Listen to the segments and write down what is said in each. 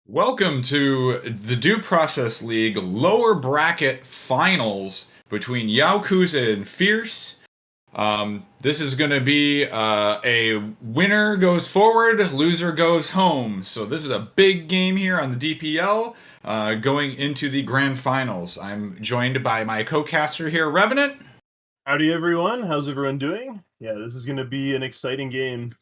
Welcome to the Due Process League lower bracket finals between Yaokuza and Fierce. This is going to be a winner goes forward, loser goes home. So this is a big game here on the DPL going into the grand finals. I'm joined by my co-caster here, Revenant. Howdy, everyone. How's everyone doing? Yeah, this is going to be an exciting game.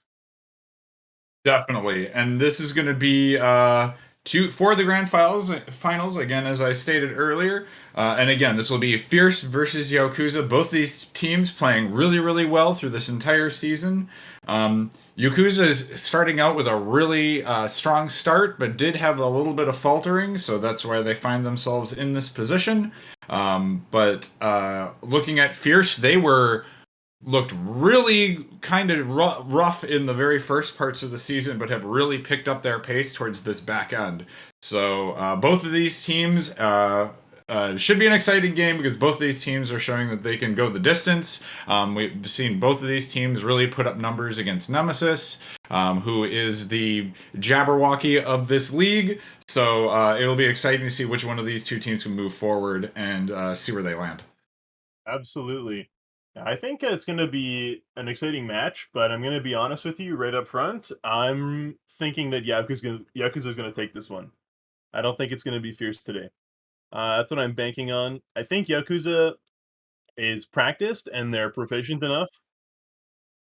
Definitely, and this is going to be for the grand finals. Finals again, as I stated earlier, and again, this will be Fierce versus Yakuza. Both these teams playing really, really well through this entire season. Yakuza is starting out with a really strong start, but did have a little bit of faltering, so that's why they find themselves in this position. But looking at Fierce, they looked really kind of rough in the very first parts of the season, but have really picked up their pace towards this back end. So both of these teams should be an exciting game because both of these teams are showing that they can go the distance. We've seen both of these teams really put up numbers against Nemesis, who is the Jabberwocky of this league. So it'll be exciting to see which one of these two teams can move forward and see where they land. Absolutely. I think it's going to be an exciting match, but I'm going to be honest with you right up front. I'm thinking that Yakuza is going to take this one. I don't think it's going to be Fierce today. That's what I'm banking on. I think Yakuza is practiced and they're proficient enough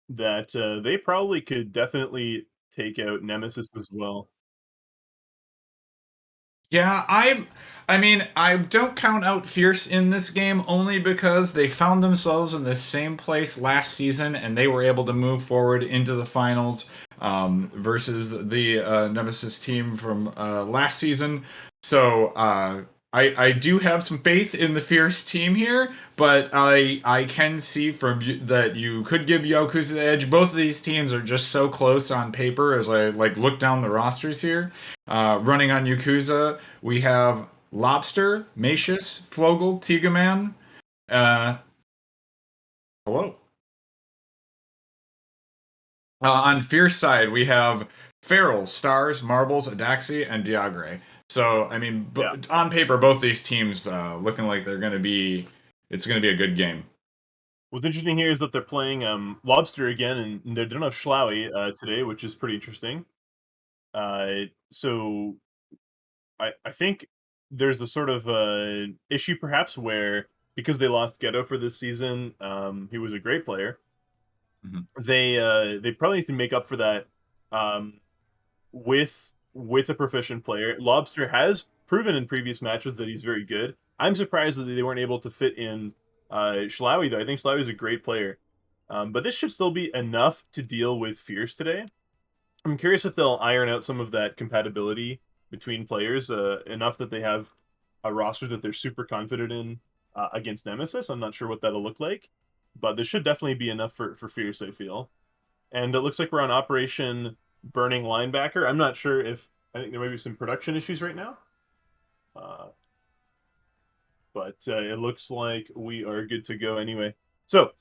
that they probably could definitely take out Nemesis as well. Yeah, I mean, I don't count out Fierce in this game only because they found themselves in the same place last season and they were able to move forward into the finals versus the Nemesis team from last season. So I do have some faith in the Fierce team here, but I can see that you could give Yakuza the edge. Both of these teams are just so close on paper as I like look down the rosters here. Running on Yakuza, we have Lobster, Macius, Flogel, Tigaman. Uh, hello. On Fierce side, we have Feral, Stars, Marbles, Adaxi, and Diagre. So, I mean, Yeah. on paper, both these teams looking like they're going to be. It's going to be a good game. What's interesting here is that they're playing Lobster again, and they don't have Schlaui today, which is pretty interesting. So I think there's a sort of issue perhaps where because they lost Ghetto for this season, he was a great player. Mhm. They probably need to make up for that um, with a proficient player. Lobster has proven in previous matches that he's very good. I'm surprised that they weren't able to fit in Schlaui though. I think Schlaui is a great player, but this should still be enough to deal with Fierce today. I'm curious if they'll iron out some of that compatibility between players enough that they have a roster that they're super confident in against Nemesis. I'm not sure what that'll look like, but this should definitely be enough for Fierce, I feel. And it looks like we're on Operation Burning Linebacker. I'm not sure if I think there may be some production issues right now, uh, but it looks like we are good to go anyway. So,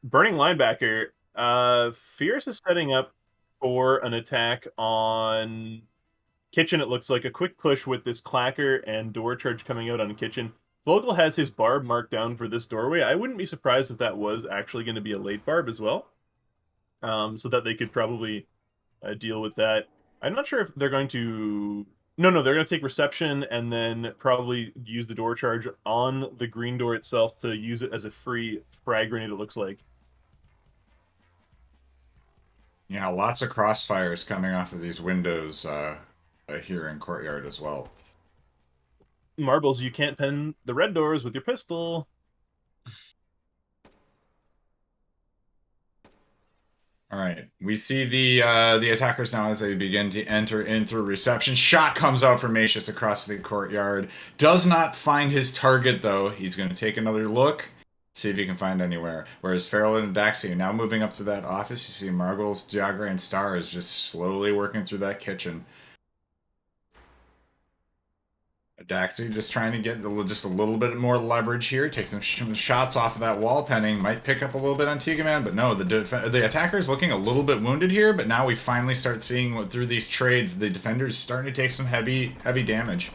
Burning Linebacker, Fierce is setting up for an attack on Kitchen. It looks like a quick push with this clacker and door charge coming out on Kitchen. Vogel has his barb marked down for this doorway. I wouldn't be surprised if that was actually going to be a late barb as well, so that they could probably deal with that. I'm not sure if they're going to. No, they're going to take reception and then probably use the door charge on the green door itself to use it as a free frag grenade. It looks like. Yeah, lots of crossfires coming off of these windows here in Courtyard as well. Marbles, you can't pen the red doors with your pistol. All right, we see the attackers now as they begin to enter in through reception. Shot comes out from Macius across the courtyard. Does not find his target though. He's going to take another look, see if he can find anywhere. Whereas Farrell and Daxi are now moving up to that office. You see Margles, Diagre, and Stars just slowly working through that kitchen. Daxi just trying to get just a little bit more leverage here, take some shots off of that wall. Penning might pick up a little bit on Tigaman, but no, the attacker is looking a little bit wounded here. But now we finally start seeing through these trades, the defender's starting to take some heavy damage.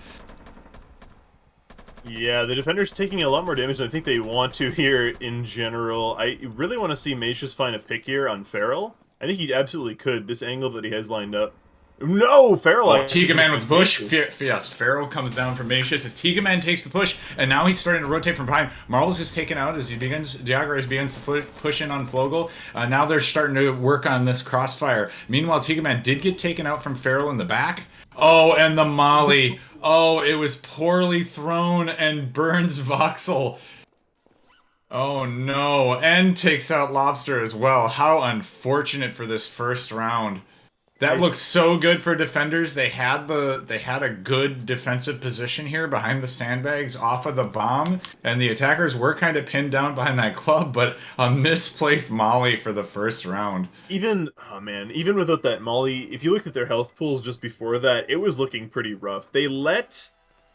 Yeah, the defender's taking a lot more damage than I think they want to here in general. I really want to see Macius find a pick here on Feral. I think he absolutely could, this angle that he has lined up. No! Feral Oh, actually Tigaman with finishes the push. Macius. Yes, Farrell comes down from Macius as Tigaman takes the push, and now he's starting to rotate from behind. Marbles is taken out as Diagoras begins to push in on Flogel. Now they're starting to work on this crossfire. Meanwhile, Tigaman did get taken out from Farrell in the back. Oh, and the Molly. Oh, it was poorly thrown and burns Voxel. Oh no, and takes out Lobster as well. How unfortunate for this first round. That I looked so good for defenders. They had a good defensive position here behind the sandbags off of the bomb, and the attackers were kind of pinned down behind that club, but a misplaced molly for the first round. even oh man, even without that Molly, if you looked at their health pools just before that, it was looking pretty rough. They let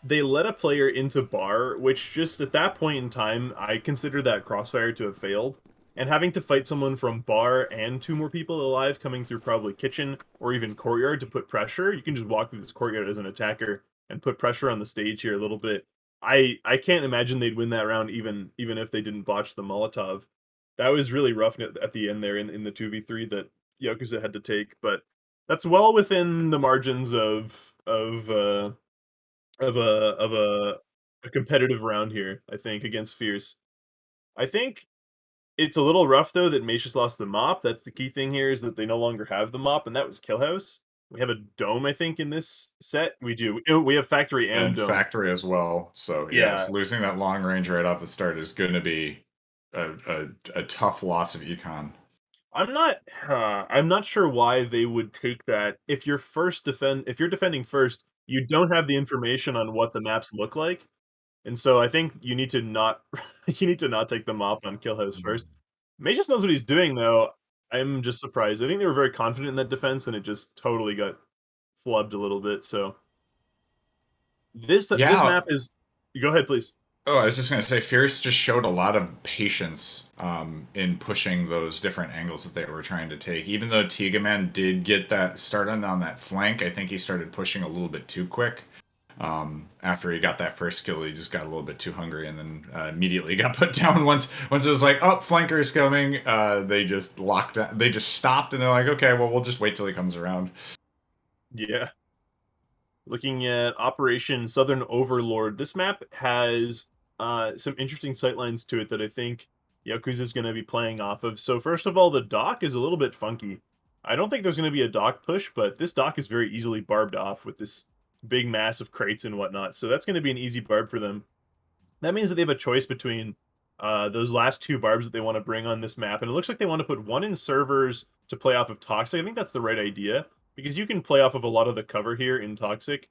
a player into bar, which just at that point in time, I consider that crossfire to have failed. And having to fight someone from bar and two more people alive coming through probably kitchen or even courtyard to put pressure, you can just walk through this courtyard as an attacker and put pressure on the stage here a little bit. I can't imagine they'd win that round even if they didn't botch the Molotov. That was really rough at the end there in the 2v3 that Yakuza had to take, but that's well within the margins of a competitive round here, I think, against Fierce. I think it's a little rough though that Macius lost the mop. That's the key thing here is that they no longer have the mop, and that was Killhouse. We have a dome, I think, in this set. We do. We have factory and And dome. factory as well. So yes, Yeah, losing that long range right off the start is going to be a tough loss of econ. I'm not sure why they would take that. If you're defending first, you don't have the information on what the maps look like. And so I think you need to not you need to not take them off on Kill House first. Magus knows what he's doing though. I'm just surprised. I think they were very confident in that defense and it just totally got flubbed a little bit. So this Yeah. map is go ahead, please. Oh, I was just going to say, Fierce just showed a lot of patience in pushing those different angles that they were trying to take. Even though Tigaman did get that started on that flank, I think he started pushing a little bit too quick. After he got that first kill, he just got a little bit too hungry and then immediately got put down. Once it was like, oh, flanker is coming, they just locked. They just stopped and they're like, okay, well, we'll just wait till he comes around. Yeah. Looking at Operation Southern Overlord, this map has some interesting sightlines to it that I think Yakuza is going to be playing off of. So first of all, the dock is a little bit funky. I don't think there's going to be a dock push, but this dock is very easily barbed off with this big mass of crates and whatnot. So that's going to be an easy barb for them. That means that they have a choice between those last two barbs that they want to bring on this map, and it looks like they want to put one in servers to play off of Toxic. I think that's the right idea, because you can play off of a lot of the cover here in Toxic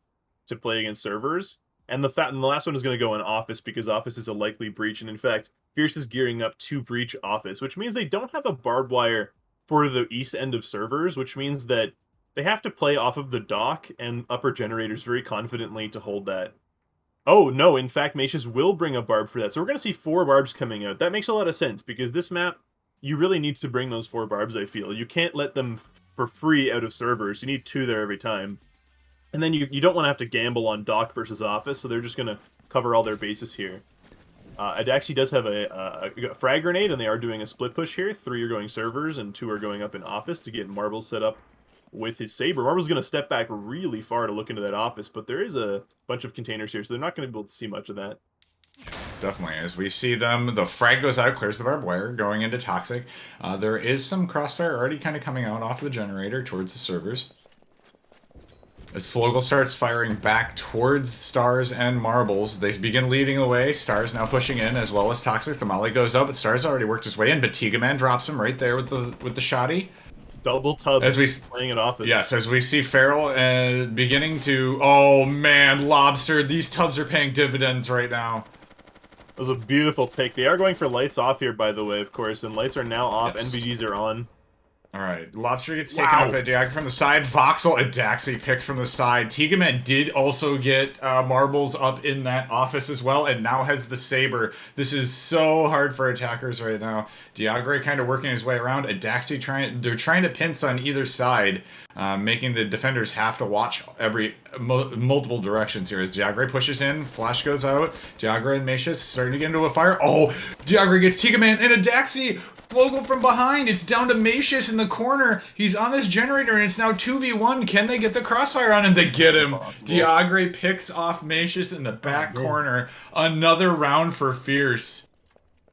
to play against servers, and the last one is going to go in Office, because Office is a likely breach, and in fact, Fierce is gearing up to breach Office, which means they don't have a barbed wire for the east end of servers, which means that they have to play off of the dock and upper generators very confidently to hold that. Oh, no, in fact, Macius will bring a barb for that. So we're going to see 4 barbs coming out. That makes a lot of sense, because this map, you really need to bring those 4 barbs, I feel. You can't let them for free out of servers. You need 2 there every time. And then you don't want to have to gamble on dock versus office, so they're just going to cover all their bases here. It actually does have a frag grenade, and they are doing a split push here. 3 are going servers, and 2 are going up in office to get Marbles set up with his saber. Marvel's going to step back really far to look into that office, but there is a bunch of containers here, so they're not going to be able to see much of that. Definitely. As we see them, the frag goes out, clears the barbed wire, going into Toxic. There is some crossfire already kind of coming out off the generator towards the servers. As Flogel starts firing back towards Stars and Marbles, they begin leading away. Stars now pushing in, as well as Toxic. The Molly goes up, but Stars already worked his way in, but Tigaman drops him right there with the shotty. Double As we tubs playing at office. Yes, as we see Farrell beginning to, oh man, Lobster, these tubs are paying dividends right now. That was a beautiful pick. They are going for lights off here, by the way, of course, and lights are now off. Yes. NVGs are on. All right, Lobster gets taken out Wow. by Diag from the side. Voxel and Daxi picked from the side. Tigaman did also get marbles up in that office as well, and now has the saber. This is so hard for attackers right now. Diagre kind of working his way around. Daxi they're trying to pinch on either side, making the defenders have to watch multiple directions here. As Diagre pushes in, flash goes out. Diagre and Macius starting to get into a fire. Oh, Diagre gets Tigaman and a Daxi. Flogel from behind. It's down to Macius in the corner. He's on this generator, and it's now 2v1. Can they get the crossfire on him? They get him. Impossible. Diagre picks off Macius in the back corner. Another round for Fierce.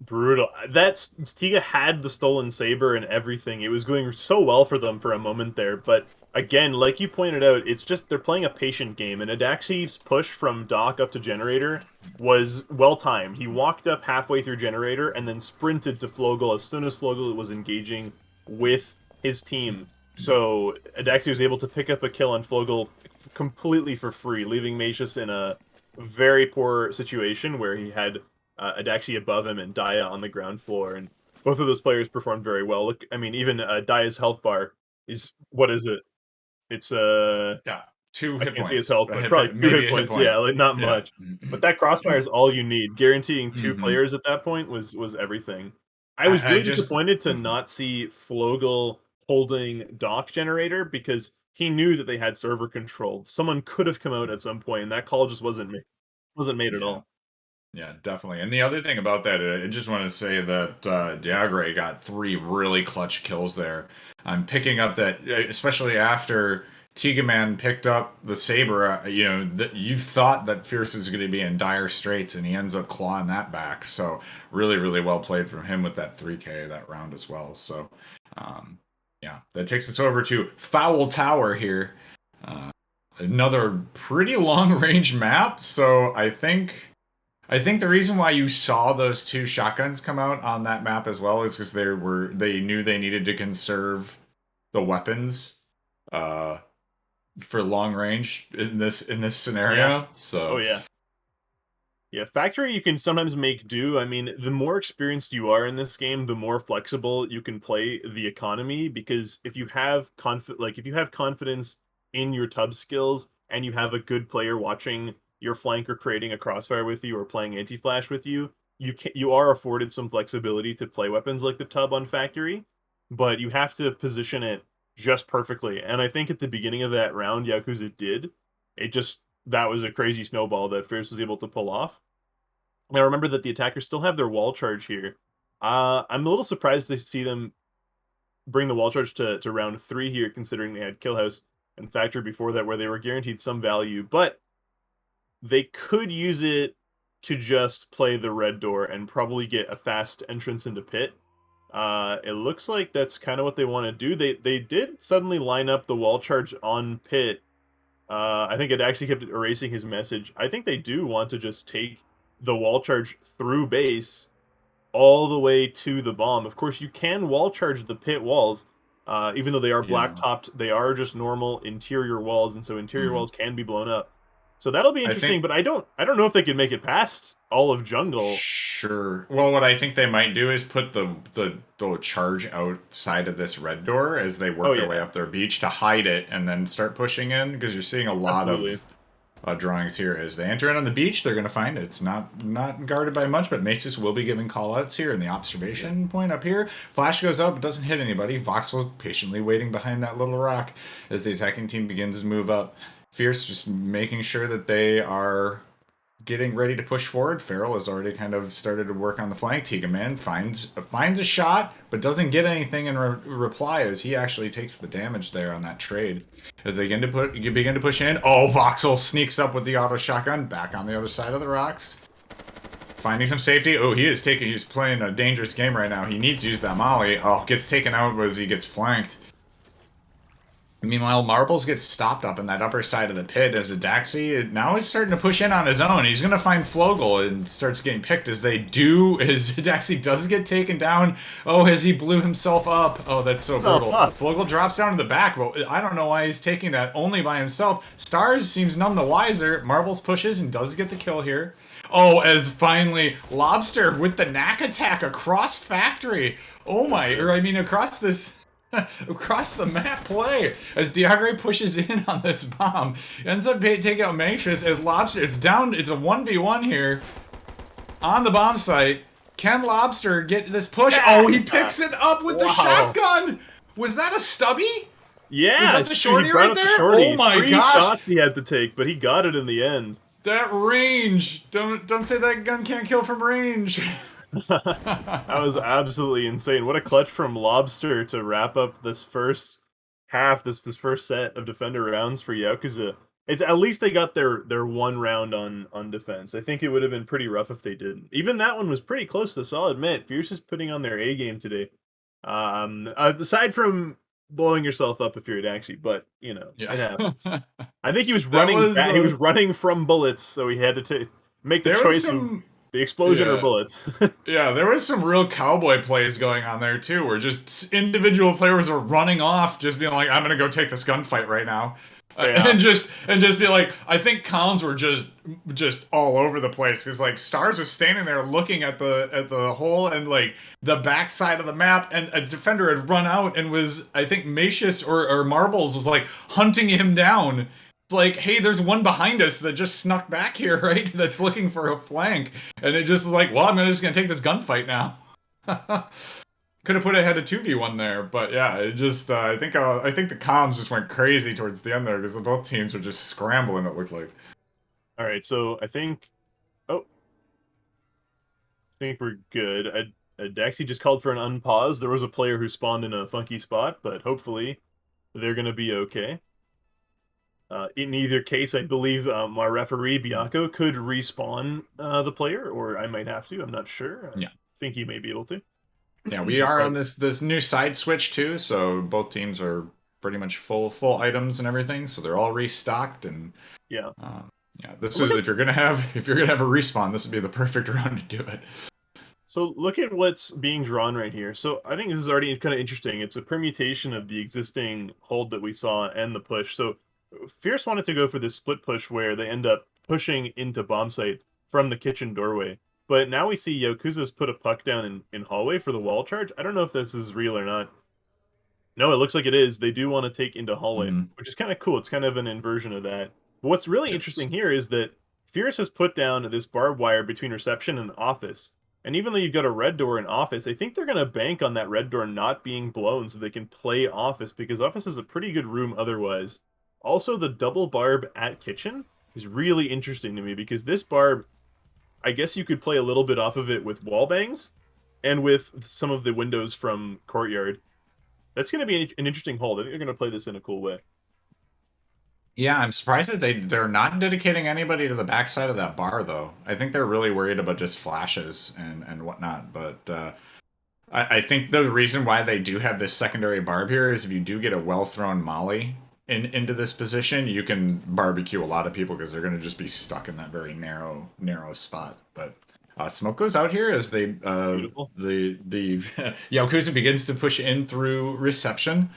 Brutal. That's Tiga had the stolen saber and everything. It was going so well for them for a moment there, but again, like you pointed out, it's just they're playing a patient game, and Adaxi's push from Dock up to Generator was well timed. He walked up halfway through Generator and then sprinted to Flogel as soon as Flogel was engaging with his team. So Adaxi was able to pick up a kill on Flogel completely for free, leaving Macius in a very poor situation where he had Adaxi above him and Daya on the ground floor, and both of those players performed very well. Look, I mean, even Daya's health bar is what is it? It's Yeah, two I hit can't see his points. health, A but hit, probably two maybe hit a hit points. point. Yeah, like not Yeah. much. But that crossfire is all you need. Guaranteeing 2 Mm-hmm. players at that point was everything. I was I really just. disappointed to not see Flogel holding Dock Generator because he knew that they had server control. Someone could have come out at some point, and that call just wasn't made at Yeah. all. Yeah, definitely. And the other thing about that, I just want to say that Diagre got 3 really clutch kills there. I'm picking up that, especially after Tigaman picked up the saber. That you thought that Fierce is going to be in dire straits, and he ends up clawing that back. So really, really well played from him with that 3K that round as well. So, yeah, that takes us over to Foul Tower here. Another pretty long range map. So I think the reason why you saw those 2 shotguns come out on that map as well is because they knew they needed to conserve the weapons uh, for long range in this Yeah. scenario. Oh So yeah. Yeah, factory you can sometimes make do. I mean, the more experienced you are in this game, the more flexible you can play the economy because if you have confidence in your tub skills and you have a good player watching your flank or creating a crossfire with you or playing anti-flash with you, you are afforded some flexibility to play weapons like the tub on factory, but you have to position it just perfectly. And I think at the beginning of that round, Yakuza did. That was a crazy snowball that Fierce was able to pull off. Now remember that the attackers still have their wall charge here. I'm a little surprised to see them bring the wall charge to round 3 here, considering they had Kill House and Factory before that, where they were guaranteed some value. But they could use it to just play the red door and probably get a fast entrance into pit. It looks like that's kind of what they want to do. They did suddenly line up the wall charge on pit. I think it actually kept erasing his message. I think they do want to just take the wall charge through base all the way to the bomb. Of course, you can wall charge the pit walls, even though they are black yeah, topped. They are just normal interior walls, and so interior mhm. walls can be blown up. So that'll be I interesting. think But I don't know if they can make it past all of jungle. sure. Well, what I think they might do is put the charge outside of this red door as they Oh work their way yeah, up their beach to hide it, and then start pushing in because you're seeing a lot absolutely. of drawings here. As they enter in on the beach, they're going to find it's not guarded by much, but Maces will be giving callouts here in the Yeah. observation point up here. Flash goes up, but doesn't hit anybody. Voxel patiently waiting behind that little rock as the attacking team begins to move up. Fierce just making sure that they are getting ready to push forward. Farrell has already kind of started to work on the flank. Tigaman finds a shot, but doesn't get anything in reply as he actually takes the damage there on that trade. As they begin to push in, oh, Voxel sneaks up with the auto shotgun back on the other side of the rocks, finding some safety. Oh, he's playing a dangerous game right now. He needs to use that molly. Oh, gets taken out as he gets flanked. Meanwhile, Marbles gets stopped up in that upper side of the pit as a Daxi now is starting to push in on his own. He's going to find Flogel and starts getting picked as they do. As Daxi does get taken down. Oh, as he blew himself up. Oh, that's so So brutal. fuck. Flogel drops down to the back, but I don't know why he's taking that only by himself. Stars seems none the wiser. Marbles pushes and does get the kill here. Oh, as finally Lobster with the knack attack across factory. Oh my, or I mean across this across the map play as Diagre pushes in on this bomb. Ends up taking out Matrix as Lobster. It's down. It's a 1v1 here on the bomb site. Can Lobster get this push? Oh, he picks it up with the Wow. shotgun. Was that a stubby? Was Yeah, that it's the true. He shorty brought right up the there? Oh shorty. my 3 gosh. shots he had to take, but he got it in the end. That range. Don't say that gun can't kill from range. That was absolutely insane. What a clutch from Lobster to wrap up this first half, this first set of defender rounds for Yakuza. It's at least they got their one round on defense. I think it would have been pretty rough if they didn't. Even that one was pretty close to I'll admit. Fierce is putting on their A game today. Aside from blowing yourself up if you're at Daxi, but you know, Yeah. it happens. I think he was That running was back, he was running from bullets, so he had to make the there was choice of some the explosion or yeah. bullets. Yeah, there was some real cowboy plays going on there too, where just individual players were running off, just being like, "I'm gonna go take this gunfight right now," Yeah. and just be like, I think Collins were just all over the place because like Stars was standing there looking at the hole and like the backside of the map, and a defender had run out and was I think Macius or Marbles was like hunting him down. It's like, hey, there's one behind us that just snuck back here, right? That's looking for a flank. And it just is like, well, just gonna take this gunfight now. Could have put ahead a 2v1 there, but yeah, it just I think the comms just went crazy towards the end there because both teams were just scrambling. It looked like. All right, so I think oh, I think we're good. Daxi just called for an unpause. There was a player who spawned in a funky spot, but hopefully they're gonna be okay. In either case, I believe my referee Bianco could respawn the player, or I might have to. I'm not sure. I Yeah, think he may be able to. yeah, we are on But this new side switch too, so both teams are pretty much full items and everything, so they're all restocked and yeah, um, yeah, this look is at if you're gonna have a respawn, this would be the perfect round to do it. so look at what's being drawn right here. So I think this is already kind of interesting. It's a permutation of the existing hold that we saw and the push. So Fierce wanted to go for this split push where they end up pushing into bomb site from the kitchen doorway. But now we see Yakuza's put a puck down in hallway for the wall charge. I don't know if this is real or not. No, it looks like it is. They do want to take into hallway, Mhm. which is kind of cool. It's kind of an inversion of that. But what's really Yes. interesting here is that Fierce has put down this barbed wire between reception and office. And even though you've got a red door in office, I think they're going to bank on that red door not being blown so they can play office because office is a pretty good room otherwise. Also, the double barb at kitchen is really interesting to me because this barb, I guess you could play a little bit off of it with wall bangs and with some of the windows from courtyard. That's going to be an interesting hold. I think they're going to play this in a cool way. Yeah, I'm surprised that they're not dedicating anybody to the backside of that bar though. I think they're really worried about just flashes and whatnot. But I think the reason why they do have this secondary barb here is if you do get a well thrown molly into this position, you can barbecue a lot of people because they're going to just be stuck in that very narrow spot. But smoke goes out here as Beautiful. the Yakuza begins to push in through reception,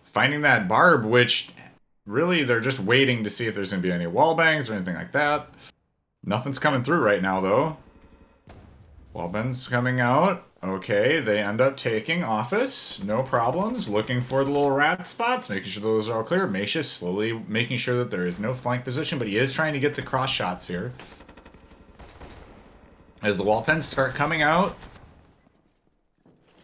finding that barb, which really they're just waiting to see if there's going to be any wall bangs or anything like that. Nothing's Yeah. coming through right now though. Wallbangs coming out. Okay, they end up taking office. No problems. Looking for the little rat spots, making sure those are all clear. Macius slowly making sure that there is no flank position, but he is trying to get the cross shots here. As the wall pens start coming out.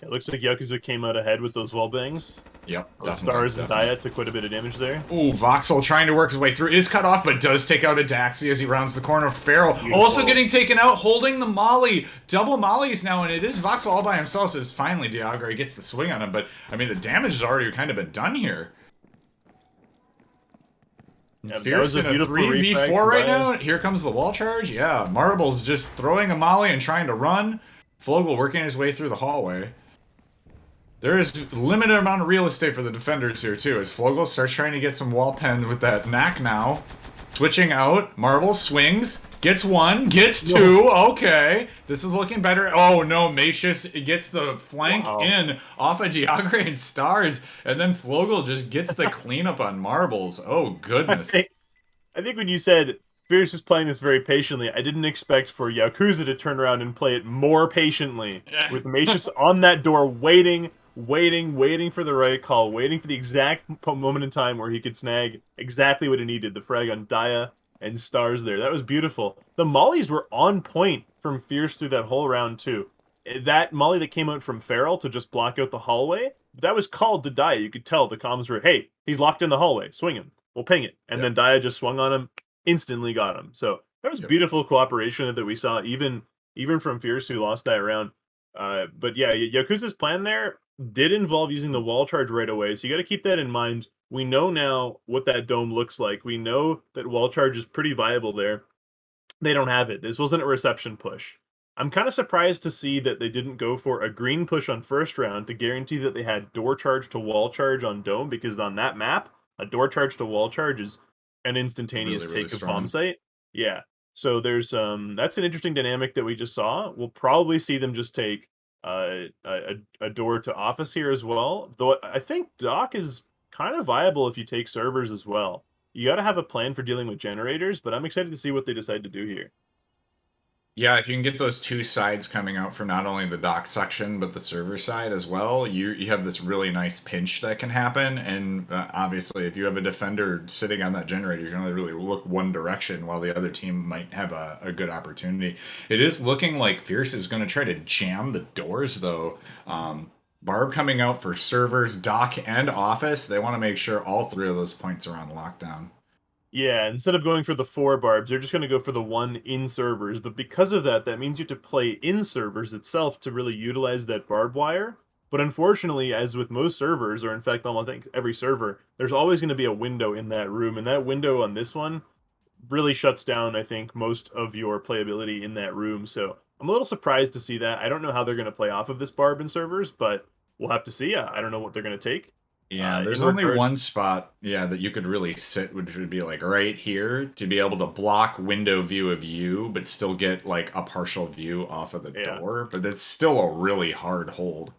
It looks like Yakuza came out ahead with those wall bangs. Yep, Both definitely, Stars and definitely. Daya took quite a bit of damage there. Ooh, Voxel trying to work his way through. Is cut off, but does take out a Daxi as he rounds the corner. Farrell also Beautiful. getting taken out, holding the Molly. Double Mollies now, and it is Voxel all by himself, so it's finally Diagre. He gets the swing on him, but, I mean, the damage has already kind of been done here. Yeah, that Fierce was a in a beautiful refrag 3v4 from right Daya. now. Here comes the wall charge. Yeah, Marbles just throwing a Molly and trying to run. Flogel working his way through the hallway. There is limited amount of real estate for the defenders here too, as Flogel starts trying to get some wall pen with that knack now. Switching out, Marvel swings, gets one, gets two, okay. This is looking better. Oh no, Macius gets the flank Wow. in off of Diagre and Stars, and then Flogel just gets the cleanup on Marbles. Oh I goodness. think, I think when you said Fierce is playing this very patiently, I didn't expect for Yakuza to turn around and play it more patiently with Macius on that door waiting, waiting for the right call, waiting for the exact moment in time where he could snag exactly what he needed. The frag on Daya and Stars there. That was beautiful. The mollies were on point from Fierce through that whole round too. That molly that came out from Feral to just block out the hallway, that was called to Daya. You could tell the comms were, hey, he's locked in the hallway. Swing him. We'll ping it. And Yep. then Daya just swung on him, instantly got him. So that was Yep. beautiful cooperation that we saw even from Fierce who lost that round. But yeah, Yakuza's plan there did involve using the wall charge right away, so you got to keep that in mind. We know now what that dome looks like. We know that wall charge is pretty viable there. They don't have it. This wasn't a reception push. I'm kind of surprised to see that they didn't go for a green push on first round to guarantee that they had door charge to wall charge on dome, because on that map, a door charge to wall charge is an instantaneous Really, really take of bomb strong. site. Yeah. So there's that's an interesting dynamic that we just saw. We'll probably see them just take a door to office here as well. Though I think Dock is kind of viable if you take servers as well. You got to have a plan for dealing with generators, but I'm excited to see what they decide to do here. Yeah, if you can get those two sides coming out from not only the dock section but the server side as well, you have this really nice pinch that can happen. And obviously, if you have a defender sitting on that generator, you can only really look one direction while the other team might have a good opportunity. It is looking like Fierce is going to try to jam the doors though. Barb coming out for servers, dock, and office. They want to make sure all three of those points are on lockdown. Yeah, instead of going for the 4 barbs, they're just going to go for the 1 in servers. But because of that, that means you have to play in servers itself to really utilize that barbed wire. But unfortunately, as with most servers, or in fact, almost I think every server, there's always going to be a window in that room. And that window on this one really shuts down, I think, most of your playability in that room. So I'm a little surprised to see that. I don't know how they're going to play off of this barb in servers, but we'll have to see. I don't know what they're going to take. Yeah, there's In only regards, one spot, yeah, that you could really sit, which would be like right here to be able to block window view of you, but still get like a partial view off of the yeah. door. But it's still a really hard hold.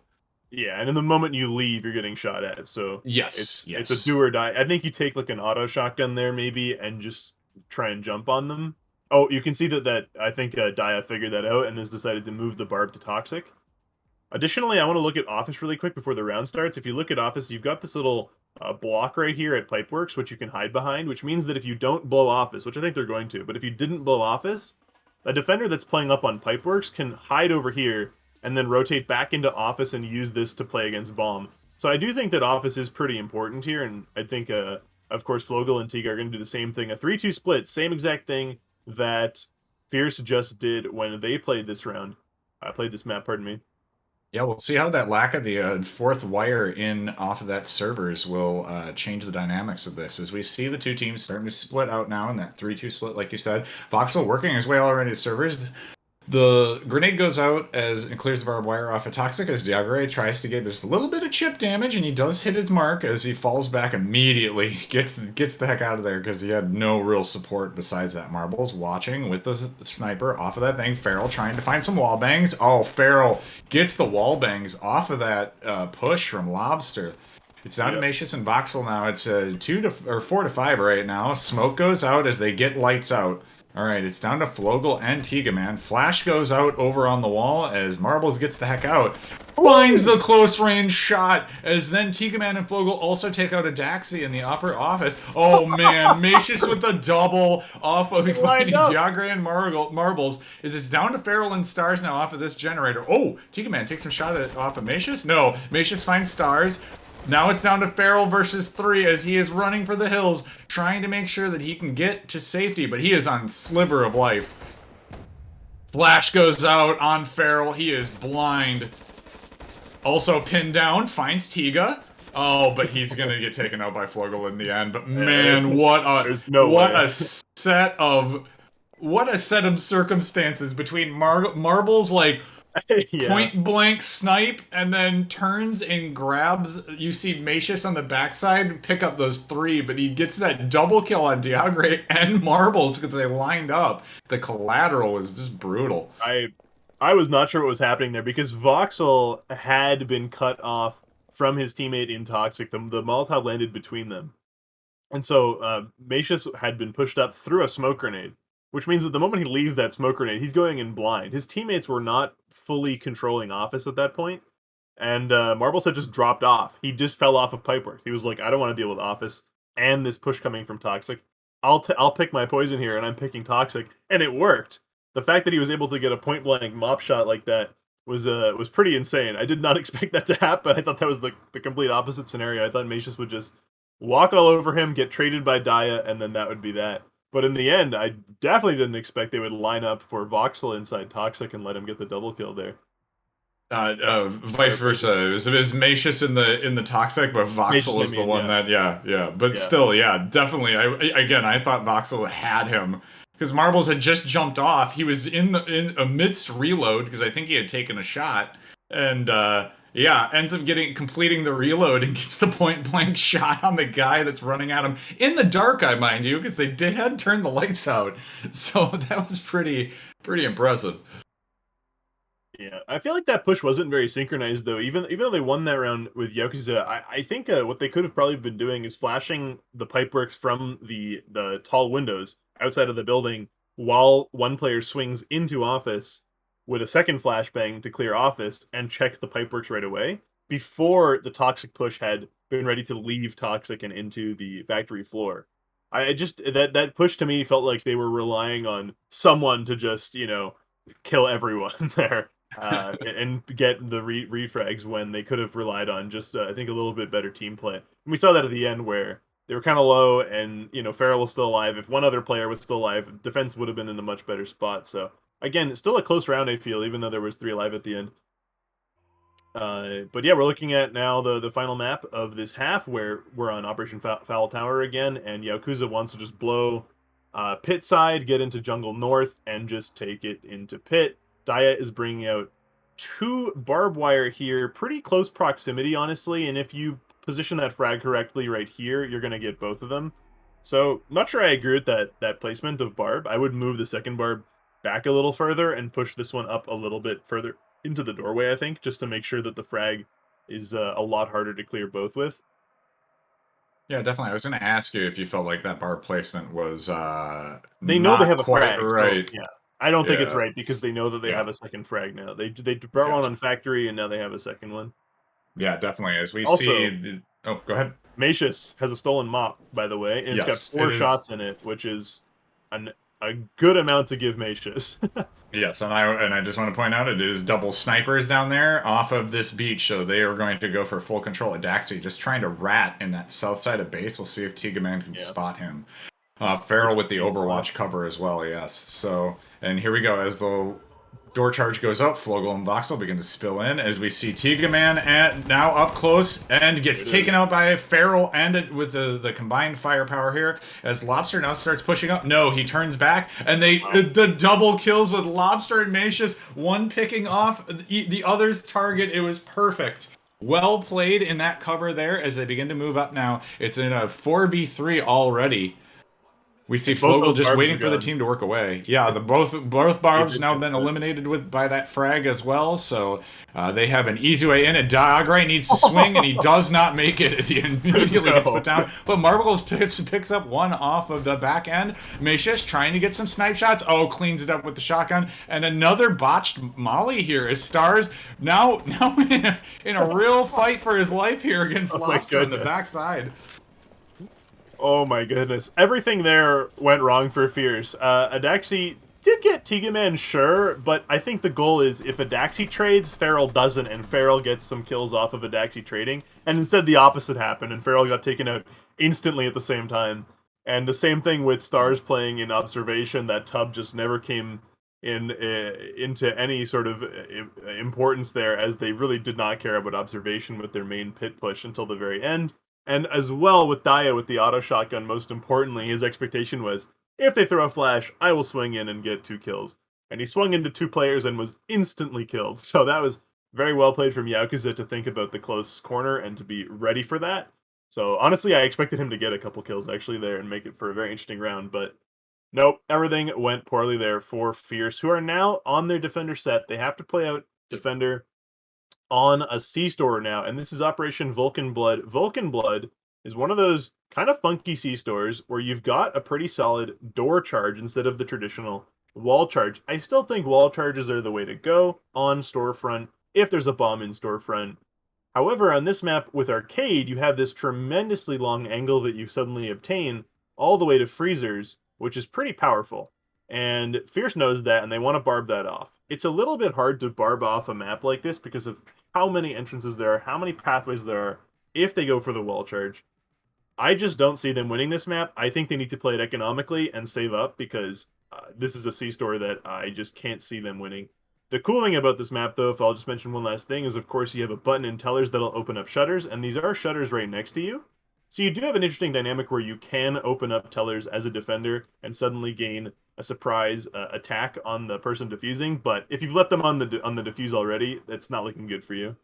Yeah, and in the moment you leave, you're getting shot at. So Yes, it's a yes. do or die. I think you take like an auto shotgun there maybe and just try and jump on them. Oh, you can see that I think Dia figured that out and has decided to move the barb to toxic. Additionally, I want to look at Office really quick before the round starts. If you look at Office, you've got this little block right here at Pipeworks, which you can hide behind, which means that if you don't blow Office, which I think they're going to, but if you didn't blow Office, a defender that's playing up on Pipeworks can hide over here and then rotate back into Office and use this to play against Bomb. So I do think that Office is pretty important here, and I think, of course, Flogel and Tiga are going to do the same thing. A 3-2 split, same exact thing that Fierce just did when they played this round. I played this map, pardon me. Yeah, we'll see how that lack of the fourth wire in off of that servers will change the dynamics of this. As we see the two teams starting to split out now in that 3-2 split, like you said. Voxel working his way already to servers. The grenade goes out as it clears the barbed wire off of Toxic as Diagre tries to get just a little bit of chip damage, and he does hit his mark as he falls back immediately. Gets the heck out of there because he had no real support besides that. Marbles watching with the sniper off of that thing. Farrell trying to find some wall bangs. Oh, Farrell gets the wall bangs off of that push from Lobster. It's down to Yep. Macius and Voxel now. It's 4 to 5 right now. Smoke goes out as they get lights out. All right, it's down to Flogel and Tiga, man. Flash goes out over on the wall as Marbles gets the heck out. Finds the close range shot as then Tiga Man and Flogel also take out a Daxi in the upper office. Oh man, Macius with the double off of Lined finding up. Diagre and Marbles. Is it's down to Feral and Stars now off of this generator. Oh, Tiga Man takes some shot at off of Macius. No, Macius finds Stars. Now it's down to Farrell versus 3 as he is running for the hills, trying to make sure that he can get to safety, but he is on sliver of life. Flash goes out on Farrell. He is blind. Also pinned down, finds Tiga. Oh, but he's gonna get taken out by Flugel in the end. But Uh, man, there's no what way. a set of circumstances between Marbles like Yeah. point blank snipe and then turns and grabs. You see Macius on the backside pick up those 3, but he gets that double kill on Diagre and Marbles because they lined up. The collateral was just brutal. I I was not sure what was happening there because Voxel had been cut off from his teammate in Toxic. The Molotov landed between them. And so Macius had been pushed up through a smoke grenade, which means that the moment he leaves that smoke grenade, he's going in blind. His teammates were not fully controlling Office at that point. and Marbles had just dropped off. He just fell off of Pipeworks. He was like, I don't want to deal with Office and this push coming from Toxic. I'll pick my poison here, and I'm picking Toxic, and it worked. The fact that he was able to get a point blank mop shot like that was pretty insane. I did not expect that to happen. I thought that was the complete opposite scenario. I thought Macius would just walk all over him, get traded by Daya, and then that would be that. But in the end, I definitely didn't expect they would line up for Voxel inside Toxic and let him get the double kill there. Vice versa. It was Macius in the toxic, but Voxel Macius, I was the mean, one yeah, that, yeah. But yeah. still, yeah, definitely. I thought Voxel had him because Marbles had just jumped off. He was in amidst reload because I think he had taken a shot, and yeah, ends up completing the reload and gets the point blank shot on the guy that's running at him in the dark. I mind you, because had turned the lights out, so that was pretty impressive. Yeah, I feel like that push wasn't very synchronized though. Even though they won that round with Yakuza, I think what they could have probably been doing is flashing the pipeworks from the tall windows outside of the building while one player swings into office with a second flashbang to clear office and check the pipeworks right away before the toxic push had been ready to leave toxic and into the factory floor. I just that push to me felt like they were relying on someone to just kill everyone there and get the refrags when they could have relied on just I think a little bit better team play. And we saw that at the end where they were kind of low, and Farrell was still alive. If one other player was still alive, defense would have been in a much better spot. So again, it's still a close round. I feel even though there was three alive at the end. But yeah, we're looking at now the final map of this half where we're on Operation Foul Tower again, and Yakuza wants to just blow pit side, get into jungle north, and just take it into pit. Daya is bringing out two barbed wire here, pretty close proximity, honestly, and if you position that frag correctly right here, you're going to get both of them. So, not sure I agree with that placement of barb. I would move the second barb back a little further and push this one up a little bit further into the doorway, I think, just to make sure that the frag is a lot harder to clear both with. Yeah, definitely. I was going to ask you if you felt like that bar placement was They know they not have a quite frag, so right. yeah. I don't think it's Yeah, right because they know that they yeah, have a second frag now. They brought one gotcha. on factory and now they have a second one. Yeah, definitely. As we see, Also, oh, go ahead. Macius has a stolen mop, by the way, and it's got Yes, it four is. shots in it, which is an a good amount to give Macius. Yes, and I just want to point out it is double snipers down there off of this beach, so they are going to go for full control of Daxi, just trying to rat in that south side of base. We'll see if Tigaman can Yeah, spot him. Farrell nice with the clean Overwatch flash. cover as well, yes. So, and here we go. As the door charge goes up, Flogel and Voxel begin to spill in as we see Tiga Man now up close and There gets it taken is. out by Farrell and with the combined firepower here as Lobster now starts pushing up. No, he turns back and Wow. the double kills with Lobster and Macius, one picking off the other's target. It was perfect. Well played in that cover there as they begin to move up now. It's in a 4v3 already. We see And both Flogel those just barbs are waiting for the gone. team to work away. Yeah, Yep, the both they barbs did now get been that. eliminated by that frag as well. So they have an easy way in. And Diagray needs to swing, and he does not make it as he immediately gets put No. down. But Marble picks up one off of the back end. Macius trying to get some snipe shots. Oh, cleans it up with the shotgun, and another botched molly here as Stars now in a real fight for his life here against Oh my Lobster on the goodness. backside. Oh my goodness. Everything there went wrong for Fierce. Adaxi did get Tigaman, sure, but I think the goal is if Adaxi trades, Feral doesn't, and Feral gets some kills off of Adaxi trading. And instead the opposite happened, and Feral got taken out instantly at the same time. And the same thing with Stars playing in Observation, that Tub just never came into any sort of importance there, as they really did not care about Observation with their main pit push until the very end. And as well with Daya with the auto shotgun, most importantly, his expectation was if they throw a flash, I will swing in and get two kills. And he swung into two players and was instantly killed. So that was very well played from Yakuza to think about the close corner and to be ready for that. So honestly, I expected him to get a couple kills actually there and make it for a very interesting round, but nope, everything went poorly there for Fierce, who are now on their defender set. They have to play out defender on a sea store now, and this is Operation Vulcan Blood. Vulcan Blood is one of those kind of funky sea stores where you've got a pretty solid door charge instead of the traditional wall charge. I still think wall charges are the way to go on storefront if there's a bomb in storefront. However, on this map with Arcade, you have this tremendously long angle that you suddenly obtain all the way to Freezers, which is pretty powerful. And Fierce knows that, and they want to barb that off. It's a little bit hard to barb off a map like this because of how many entrances there are, how many pathways there are, if they go for the wall charge. I just don't see them winning this map. I think they need to play it economically and save up because this is a C-store that I just can't see them winning. The cool thing about this map, though, if I'll just mention one last thing, is of course you have a button in tellers that'll open up shutters, and these are shutters right next to you. So you do have an interesting dynamic where you can open up tellers as a defender and suddenly gain a surprise attack on the person defusing. But if you've let them on the defuse already, that's not looking good for you.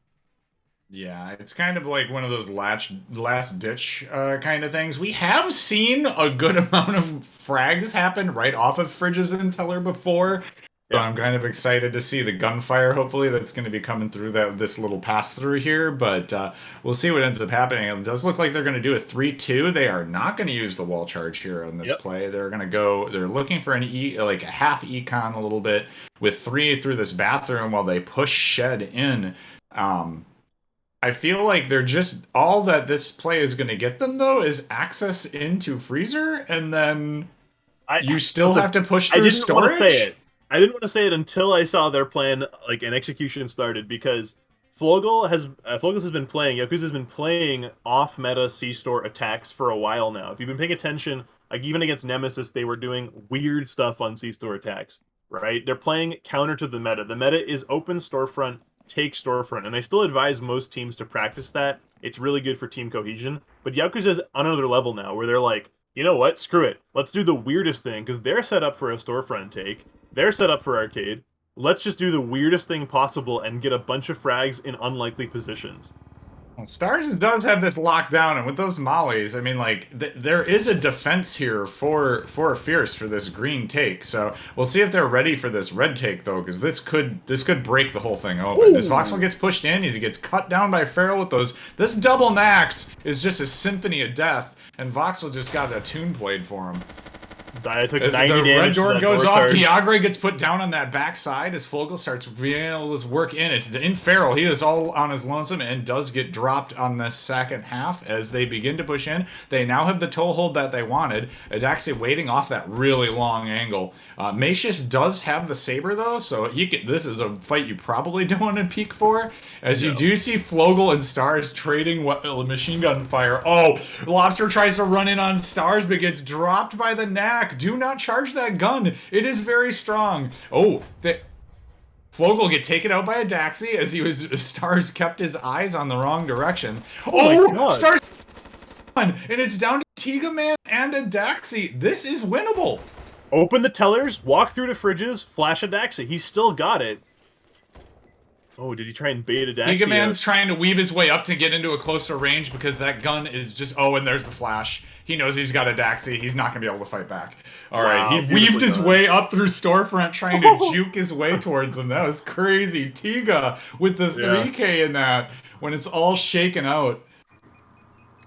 Yeah, it's kind of like one of those last ditch kind of things. We have seen a good amount of frags happen right off of Fridges and Teller before. So Yeah. I'm kind of excited to see the gunfire, hopefully, that's going to be coming through this little pass through here. But we'll see what ends up happening. It does look like they're going to do a 3-2. They are not going to use the wall charge here on this Yep. play. They're going to go, they're looking for like a half econ a little bit with 3 through this bathroom while they push Shed in. Um, I feel like they're just all that this play is going to get them though is access into freezer, and then I you still listen. have to push I through didn't want to say storage. it. I didn't want to say it until I saw their plan, like an execution started, because Flogel has been playing. Yakuza has been playing off meta C store attacks for a while now. If you've been paying attention, like even against Nemesis, they were doing weird stuff on C store attacks. Right? They're playing counter to the meta. The meta is open storefront, take storefront, and I still advise most teams to practice that. It's really good for team cohesion. But Yakuza's on another level now, where they're like, you know what? Screw it. Let's do the weirdest thing because they're set up for a storefront take. They're set up for arcade. Let's just do the weirdest thing possible and get a bunch of frags in unlikely positions. Well, Stars does have this locked down, and with those mollies, I mean, like there is a defense here for Fierce for this green take. So we'll see if they're ready for this red take though, because this could break the whole thing open. As Voxel Ooh! gets pushed in, he gets cut down by Feral with those. This double Nax is just a symphony of death, and Voxel just got a tune played for him. I took As 90 the red damage to door that goes door off, charge. Diagre gets put down on that backside as Fogel starts being able to work in. It's in Feral. He is all on his lonesome and does get dropped on the second half as they begin to push in. They now have the toe hold that they wanted. Adaxi waiting off that really long angle. Macius does have the saber though, so this is a fight you probably don't want to peek for. As you No. do see Flogel and Stars trading machine gun fire. Oh, Lobster tries to run in on Stars but gets dropped by the knack. Do not charge that gun. It is very strong. Oh, Flogel get taken out by a Daxi as Stars kept his eyes on the wrong direction. Oh my Oh, god. Stars and it's down to Tiga Man and a Daxi. This is winnable. Open the tellers, walk through the fridges, flash a Daxi. He's still got it. Oh, did he try and bait a Giga Daxi out? Man's trying to weave his way up to get into a closer range because that gun is just. Oh, and there's the flash. He knows he's got a Daxi. He's not going to be able to fight back. All right, he Wow, weaved beautifully his done. way up through storefront trying to juke his way towards him. That was crazy. Tiga with the Yeah. 3K in that when it's all shaken out.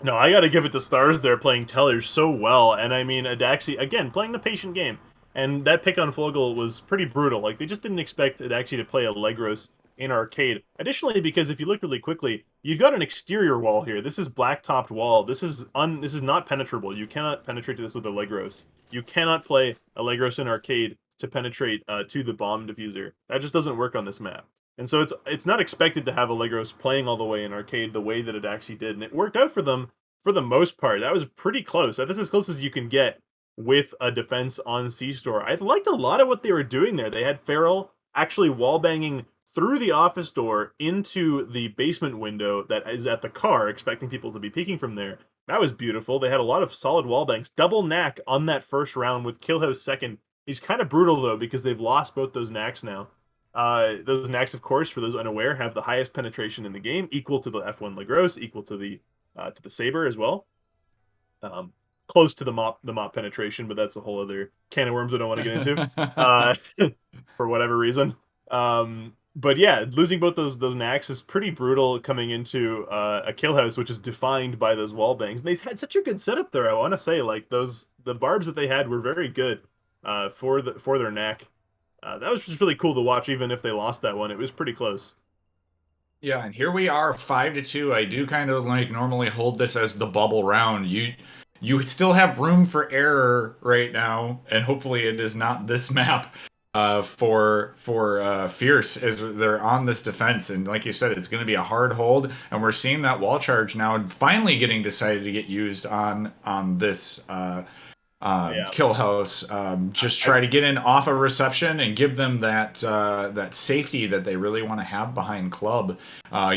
No, I gotta give it to Stars there playing Tellers so well, and I mean Adaxi again playing the patient game, and that pick on Flogel was pretty brutal. Like they just didn't expect Adaxi to play Allegros in arcade. Additionally, because if you look really quickly, you've got an exterior wall here. This is black-topped wall. This is not penetrable. You cannot penetrate to this with Allegros. You cannot play Allegros in arcade to penetrate to the bomb diffuser. That just doesn't work on this map. And so it's not expected to have Allegros playing all the way in arcade the way that it actually did, and it worked out for them for the most part. That was pretty close. That's as close as you can get with a defense on C-Store. I liked a lot of what they were doing there. They had Feral actually wall banging through the office door into the basement window that is at the car, expecting people to be peeking from there. That was beautiful. They had a lot of solid wall bangs. Double knack on that first round with Killhouse second. He's kind of brutal though because they've lost both those knacks now. Those knacks, of course, for those unaware, have the highest penetration in the game, equal to the F1 Lagros, equal to the saber as well. Um, Close to the mop penetration, but that's a whole other can of worms we don't want to get into uh, for whatever reason. But yeah, losing both those knacks is pretty brutal coming into a kill house, which is defined by those wall bangs. And they had such a good setup there. I want to say, like the barbs that they had were very good for their knack. That was just really cool to watch, even if they lost that one. It was pretty close. Yeah, and here we are, 5-2. I do kind of like normally hold this as the bubble round. You still have room for error right now, and hopefully it is not this map for Fierce as they're on this defense. And like you said, it's going to be a hard hold, and we're seeing that wall charge now finally getting decided to get used on this Yeah, kill house. Just I've try to get in off a reception and give them that safety that they really want to have behind club,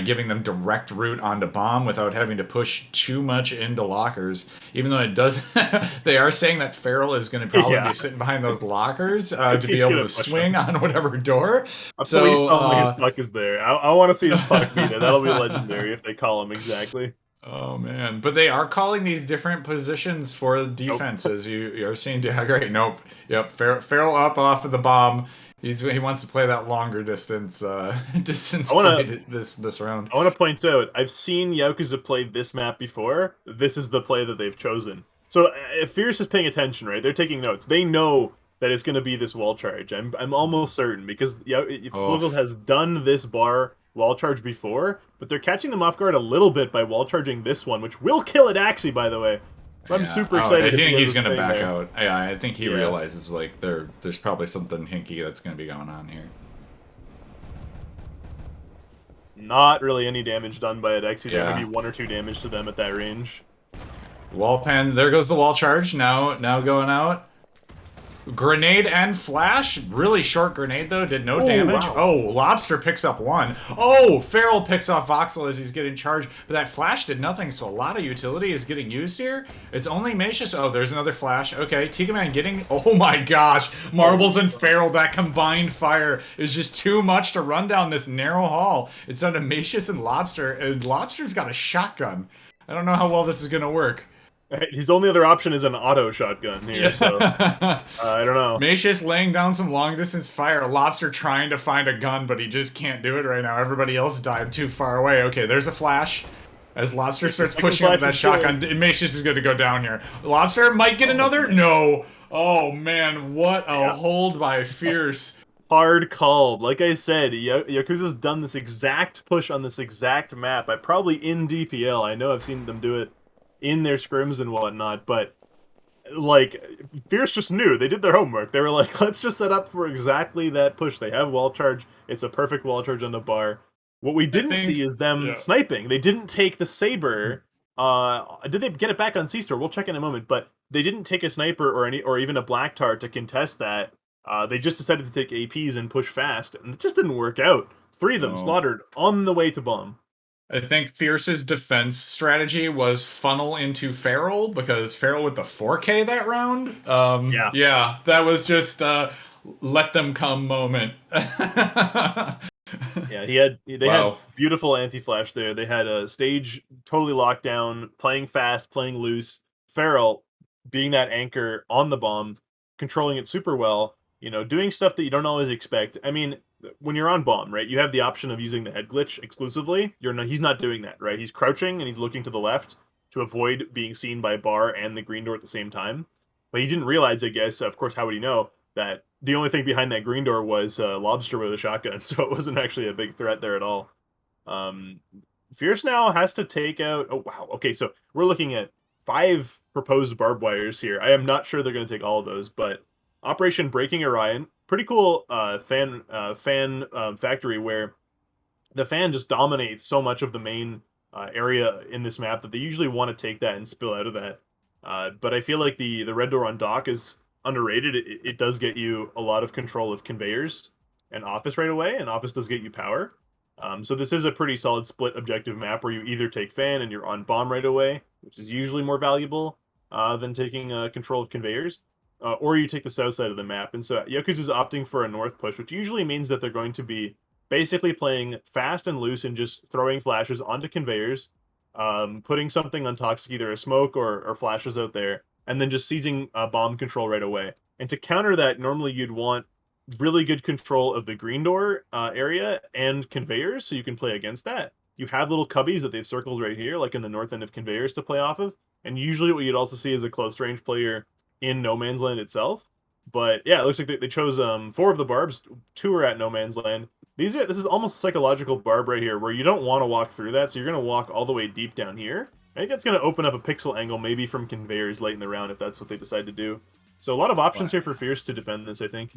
giving them direct route onto bomb without having to push too much into lockers. Even though it does, they are saying that Farrell is going to probably yeah, be sitting behind those lockers to be he's able gonna to push him. swing on whatever door. Please So. tell me his puck is there. I want to see his puck be there. That'll be legendary if they call him exactly. Oh man, but they are calling these different positions for Nope. defenses. You're seeing, yeah, great. Nope. Yep. Farrell up off of the bomb. He wants to play that longer distance distance I want play to this round. I want to point out, I've seen Yakuza play this map before. This is the play that they've chosen. So if Fierce is paying attention, right, they're taking notes. They know that it's going to be this wall charge. I'm almost certain because Oh Flugel has done this bar wall charge before, but they're catching them off guard a little bit by wall charging this one, which will kill it actually, by the way. So I'm yeah. super Oh, I excited if he think ends he's up gonna staying back there. out. Yeah, I think he Yeah. realizes like there's probably something hinky that's gonna be going on here. Not really any damage done by it, actually. There, maybe Yeah. one or two damage to them at that range. Wall pen. There goes the wall charge. Now going out. Grenade and flash. Really short grenade, though. Did no Oh, damage. wow. Oh, Lobster picks up one. Oh, Farrell picks off Voxel as he's getting charged. But that flash did nothing, so a lot of utility is getting used here. It's only Macius. Oh, there's another flash. Okay, Tiga Man getting... Oh my gosh. Oh, Marbles and Farrell, that combined fire is just too much to run down this narrow hall. It's down to Macius and Lobster, and Lobster's got a shotgun. I don't know how well this is going to work. his only other option is an auto shotgun here, so Yeah. I don't know. Macius laying down some long distance fire. Lobster trying to find a gun, but he just can't do it right now. Everybody else died too far away. Okay, there's a flash. As Lobster The starts second pushing up with flash that is good. shotgun, Macius is going to go down here. Lobster might get Oh, another? man. No. Oh man, what a Yeah. hold by Fierce. Hard called. Like I said, Yakuza's done this exact push on this exact map. I probably in DPL. I know I've seen them do it in their scrims and whatnot, but like Fierce just knew they did their homework. They were like, let's just set up for exactly that push. They have wall charge. It's a perfect wall charge on the bar. What we I didn't see think, is them yeah. sniping. They didn't take the saber. Did they get it back on C store? We'll check in a moment. But they didn't take a sniper or even a black tar to contest that. They just decided to take APs and push fast, and it just didn't work out. Three of them No. slaughtered on the way to bomb. I think Fierce's defense strategy was funnel into Farrell because Farrell with the 4K that round. Yeah, Yeah, that was just let them come moment. yeah, they had Wow. beautiful anti-flash there. They had a stage totally locked down, playing fast, playing loose. Farrell being that anchor on the bomb, controlling it super well, doing stuff that you don't always expect. I mean, when you're on bomb, right, you have the option of using the head glitch exclusively. He's not doing that, right? He's crouching and he's looking to the left to avoid being seen by bar and the green door at the same time. But he didn't realize, I guess, of course, how would he know that the only thing behind that green door was Lobster with a shotgun, so it wasn't actually a big threat there at all. Um, Fierce now has to take out. Oh wow. Okay, so we're looking at 5 proposed barbed wires here. I am not sure they're going to take all of those, but Operation Breaking Orion, pretty cool fan factory where the fan just dominates so much of the main area in this map that they usually want to take that and spill out of that. But I feel like the red door on dock is underrated. It does get you a lot of control of conveyors and office right away, and office does get you power. So this is a pretty solid split objective map where you either take fan and you're on bomb right away, which is usually more valuable than taking control of conveyors, or you take the south side of the map. And so Yakuza's opting for a north push, which usually means that they're going to be basically playing fast and loose and just throwing flashes onto conveyors, putting something on toxic, either a smoke or flashes out there, and then just seizing bomb control right away. And to counter that, normally you'd want really good control of the green door area and conveyors, so you can play against that. You have little cubbies that they've circled right here, like in the north end of conveyors to play off of. And usually what you'd also see is a close range player in No Man's Land itself. But yeah, it looks like they chose 4 of the barbs. 2 are at No Man's Land. This is almost psychological barb right here, where you don't want to walk through that, so you're going to walk all the way deep down here. I think that's going to open up a pixel angle, maybe from conveyors late in the round, if that's what they decide to do. So a lot of options But here for Fierce to defend this, I think.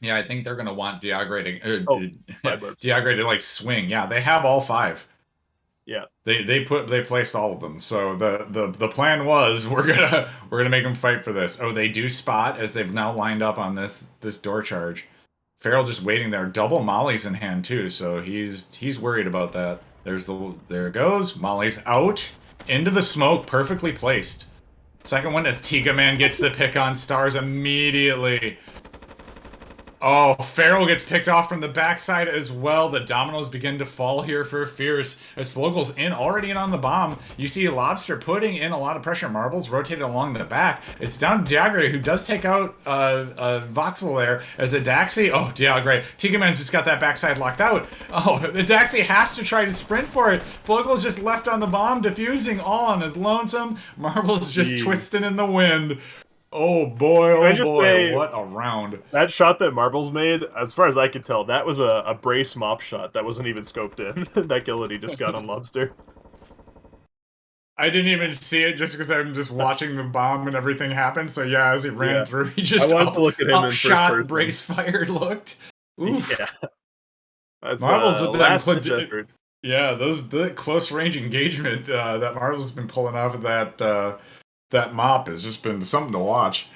yeah, I think they're gonna want Diagre Oh, to 5 barbs. Diagre to like swing. Yeah, they have all five. Yeah. They placed all of them. So the plan was we're gonna make them fight for this. Oh, they do spot as they've now lined up on this door charge. Farrell just waiting there. Double Molly's in hand too, so he's worried about that. There it goes. Molly's out into the smoke, perfectly placed. Second one as Tiga Man gets the pick on Stars immediately. Oh, Farrell gets picked off from the backside as well. The dominoes begin to fall here for Fierce as Flogel's already in on the bomb. You see Lobster putting in a lot of pressure. Marbles rotated along the back. It's down to Diagre, who does take out Voxel there as a Daxi. Oh, Diagre. Tigaman's just got that backside locked out. Oh, the Daxi has to try to sprint for it. Flogel's just left on the bomb, defusing all on his lonesome. Marbles just Jeez. twisting in the wind. Oh Can I boy, just say, what a round. that shot that Marbles made, as far as I could tell, that was a brace mop shot. That wasn't even scoped in. That kill that he just got on Lobster. I didn't even see it just because I'm just watching the bomb and everything happen. So yeah, as he ran Yeah. through, he I just wanted to look at him in first upshot, person. brace fired looked. Oof. Yeah. That's Marbles with them. last ditch effort. Yeah, the close range engagement that Marvel's been pulling off of that mop has just been something to watch.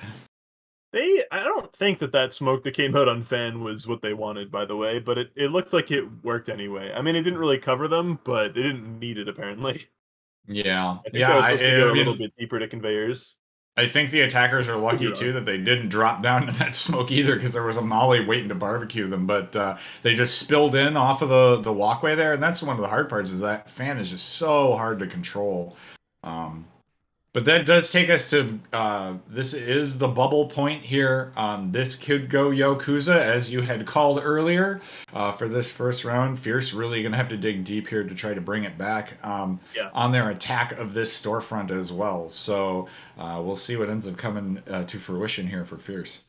I don't think that smoke that came out on Fan was what they wanted, by the way, but it looked like it worked anyway. I mean, it didn't really cover them, but they didn't need it apparently. Yeah, I think that yeah. was supposed to go I a little mean, bit deeper to conveyors. I think the attackers are Could be lucky wrong. too that they didn't drop down to that smoke either, because there was a molly waiting to barbecue them. But they just spilled in off of the walkway there, and that's one of the hard parts. Is that fan is just so hard to control. Um, but that does take us to this is the bubble point here. This could go Yakuza, as you had called earlier, for this first round. Fierce really going to have to dig deep here to try to bring it back Yeah. on their attack of this storefront as well. So we'll see what ends up coming to fruition here for Fierce.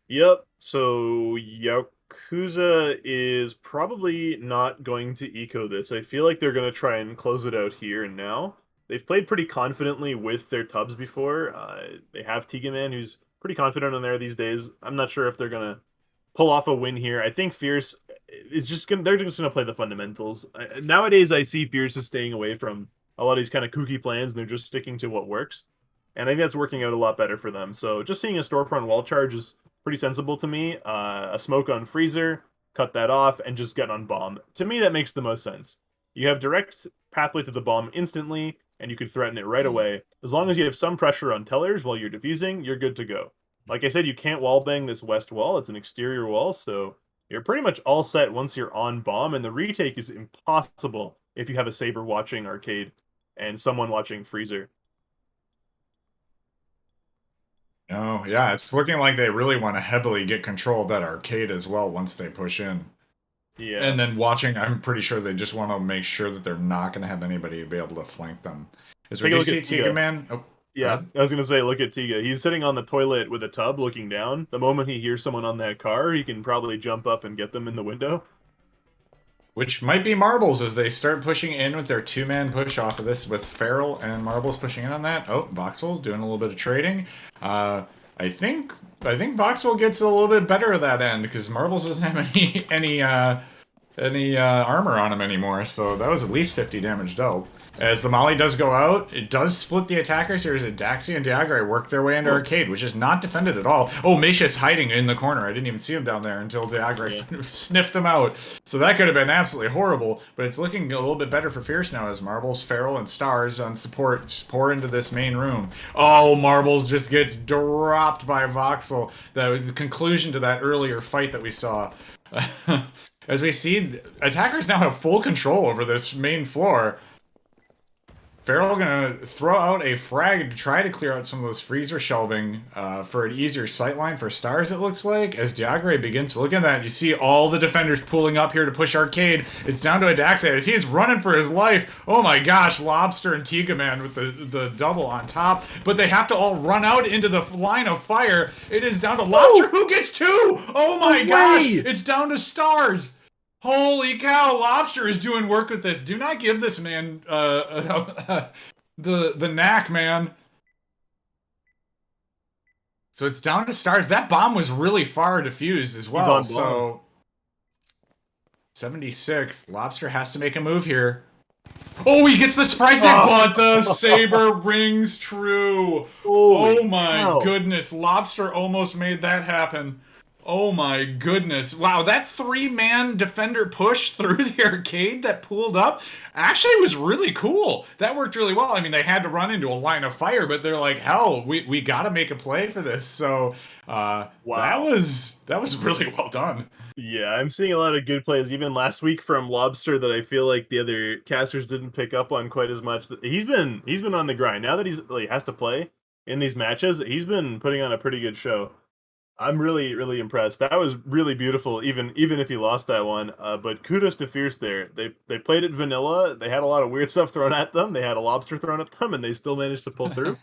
Yep. So Yakuza is probably not going to eco this. I feel like they're going to try and close it out here and now. They've played pretty confidently with their tubs before. They have Tigaman, who's pretty confident on there these days. I'm not sure if they're going to pull off a win here. I think Fierce is just going to, they're just going to play the fundamentals. Nowadays, I see Fierce is staying away from a lot of these kind of kooky plans, and they're just sticking to what works. And I think that's working out a lot better for them. So just seeing a storefront wall charge is pretty sensible to me. A smoke on freezer, cut that off, and just get on bomb. To me, that makes the most sense. You have direct pathway to the bomb instantly, and you can threaten it right away. As long as you have some pressure on tellers while you're defusing, you're good to go. Like I said, you can't wall bang this west wall. It's an exterior wall, so you're pretty much all set once you're on bomb, and the retake is impossible if you have a Saber watching arcade and someone watching freezer. Oh, yeah, it's looking like they really want to heavily get control of that arcade as well once they push in. Yeah. And then watching, I'm pretty sure they just want to make sure that they're not going to have anybody be able to flank them. As we Take a do look see at Tiga Tiga. Man. Oh, go Yeah, ahead. I was gonna say, look at Tiga. He's sitting on the toilet with a tub looking down. The moment he hears someone on that car, he can probably jump up and get them in the window. Which might be Marbles as they start pushing in with their two-man push off of this, with Farrell and Marbles pushing in on that. Oh, Voxel doing a little bit of trading. Uh, I think Voxel gets a little bit better at that end because Marbles doesn't have any armor on him anymore, so that was at least 50 damage dealt. As the Molly does go out, it does split the attackers. Here's a Daxi and Diagre work their way into Arcade, which is not defended at all. Oh, Misha's hiding in the corner. I didn't even see him down there until Diagre sniffed him out. So that could have been absolutely horrible, but it's looking a little bit better for Fierce now as Marbles, Feral, and Stars on support pour into this main room. Oh, Marbles just gets dropped by Voxel. That was the conclusion to that earlier fight that we saw. As we see, attackers now have full control over this main floor. Farrell gonna throw out a frag to try to clear out some of those freezer shelving for an easier sightline for stars, it looks like. As Diagre begins to look at that, you see all the defenders pulling up here to push Arcade. It's down to Adaxe as he is running for his life. Oh my gosh, Lobster and Tiga Man with the double on top. But they have to all run out into the line of fire. It is down to Lobster, who gets two! Oh my gosh, it's down to stars! Holy cow, Lobster is doing work with this. Do not give this man the knack, man. So it's down to stars. That bomb was really far diffused as well. So 76. Lobster has to make a move here. Oh, he gets the surprise hit, but the saber rings true. Holy oh my cow. goodness. Lobster almost made that happen. Oh my goodness. Wow, that three-man defender push through the arcade that pulled up actually was really cool. That worked really well. I mean, they had to run into a line of fire, but they're like, hell, we got to make a play for this. So Wow. that was really well done. Yeah, I'm seeing a lot of good plays even last week from Lobster that I feel like the other casters didn't pick up on quite as much. He's been on the grind. Now that he's like has to play in these matches, he's been putting on a pretty good show. I'm really impressed. That was really beautiful, even if he lost that one. But kudos to Fierce there. They played it vanilla. They had a lot of weird stuff thrown at them. They had a lobster thrown at them, and they still managed to pull through.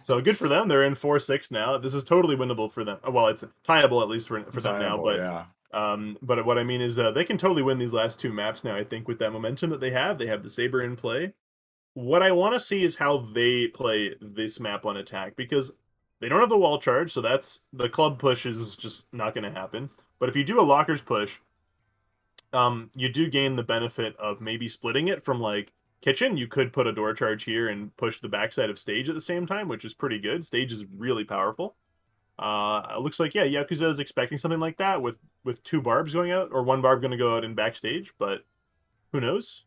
So good for them. They're in 4-6 now. This is totally winnable for them. Well, it's tieable at least for them now. But yeah. but what I mean is they can totally win these last two maps now. I think with that momentum that they have the saber in play. What I want to see is how they play this map on attack because they don't have the wall charge, so that's the club push is just not going to happen. But if you do a lockers push, you do gain the benefit of maybe splitting it from like kitchen. You could put a door charge here and push the backside of stage at the same time, which is pretty good. Stage is really powerful. It looks like yeah, Yakuza is expecting something like that with two barbs going out or one barb going to go out in backstage, but who knows?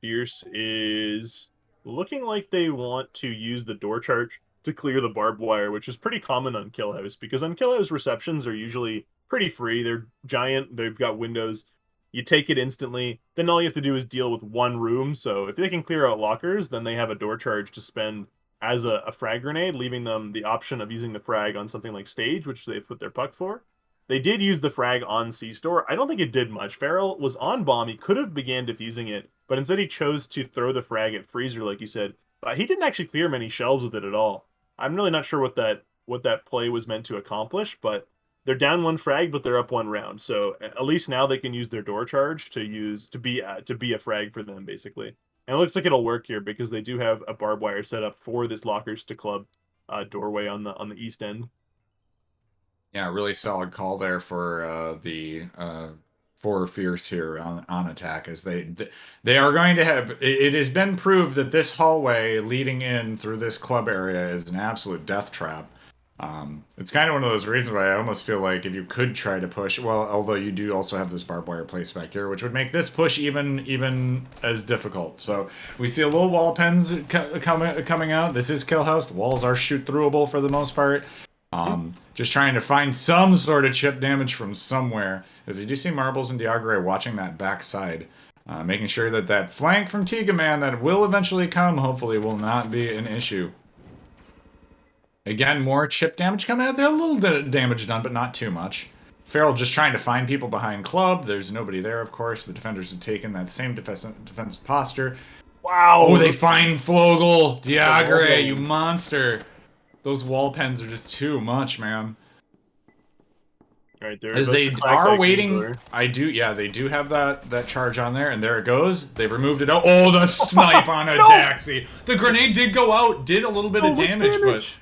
Fierce is looking like they want to use the door charge to clear the barbed wire, which is pretty common on Kill House because on Kill House receptions are usually pretty free. They're giant, they've got windows. You take it instantly, then all you have to do is deal with one room. So if they can clear out lockers, then they have a door charge to spend as a frag grenade, leaving them the option of using the frag on something like stage, which they've put their puck for. They did use the frag on C-Store. I don't think it did much. Farrell was on bomb. He could have began defusing it, but instead he chose to throw the frag at Freezer, like you said. But he didn't actually clear many shelves with it at all. I'm really not sure what that play was meant to accomplish, but they're down one frag, but they're up one round. So at least now they can use their door charge to be a frag for them, basically. And it looks like it'll work here because they do have a barbed wire set up for this lockers to club doorway on the east end. Yeah, really solid call there for for Fierce here on attack as they are going to have it has been proved that this hallway leading in through this club area is an absolute death trap. It's kind of one of those reasons why I almost feel like if you could try to push, well, although you do also have this barbed wire place back here, which would make this push even as difficult. So we see a little wall pens coming out. This is Kill House. The walls are shoot throughable for the most part. Just trying to find some sort of chip damage from somewhere. If you do see Marbles and Diagre watching that backside, making sure that that flank from Tiga Man that will eventually come, hopefully will not be an issue. Again, more chip damage coming out there. A little bit of damage done, but not too much. Farrell just trying to find people behind Club. There's nobody there, of course. The defenders have taken that same defensive posture. Wow! Oh, they find Flogel! Diagre, you monster! Those wall pens are just too much, man. Right there. As they are waiting, they do have that charge on there, and there it goes. They've removed it. Oh, the snipe on a Daxi. The grenade did go out, did a little bit of damage, but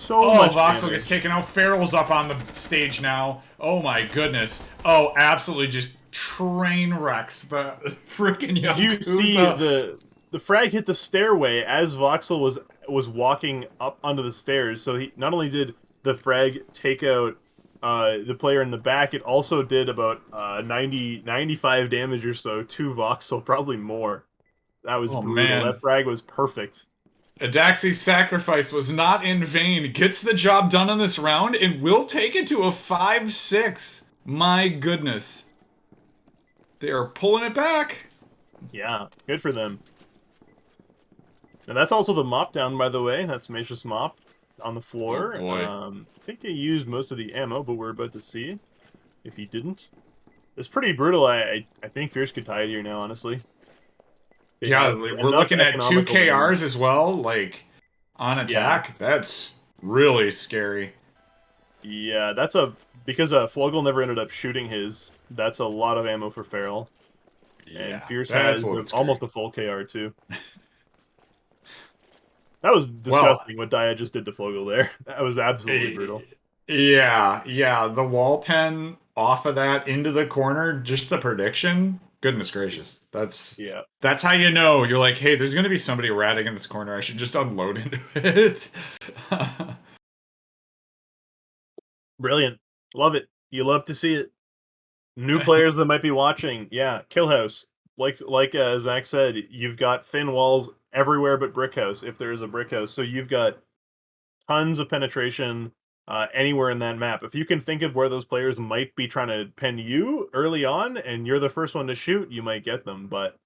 much Voxel gets taken out. Farrell's up on the stage now. Oh my goodness. Oh, absolutely just train wrecks the freaking Yakuza. You see the frag hit the stairway as Voxel was walking up onto the stairs. So he not only did the frag take out the player in the back, it also did about 95 damage or so to Voxel, probably more. That was brutal. Man. That frag was perfect. Adaxi's sacrifice was not in vain. Gets the job done on this round and will take it to a 5-6. My goodness. They are pulling it back. Yeah, good for them. And that's also the mop down, by the way. That's Macia's mop on the Oh floor. boy. I think he used most of the ammo, but we're about to see if he didn't. It's pretty brutal. I think Fierce could tie it here now, honestly. They Yeah, have we're enough looking at two economical KRs damage. as well, like on Yeah, attack. That's really scary. yeah, that's a because Flugel never ended up shooting his. That's a lot of ammo for Feral, and Yeah, Fierce that's a has little bit scary. almost a full KR too. That was Well, disgusting what Dia just did to Flugel there. That was absolutely eh, brutal. yeah, the wall pen off of that into the corner, just the prediction. Goodness gracious, Yeah, that's how you know you're like, hey, there's gonna be somebody ratting in this corner. I should just unload into it. brilliant. Love it. You love to see it. New players that might be watching, yeah, Kill House. Like Zach said, you've got thin walls everywhere but Brick House if there is a Brick House. So you've got tons of penetration anywhere in that map. If you can think of where those players might be trying to pen you early on, and you're the first one to shoot, you might get them. But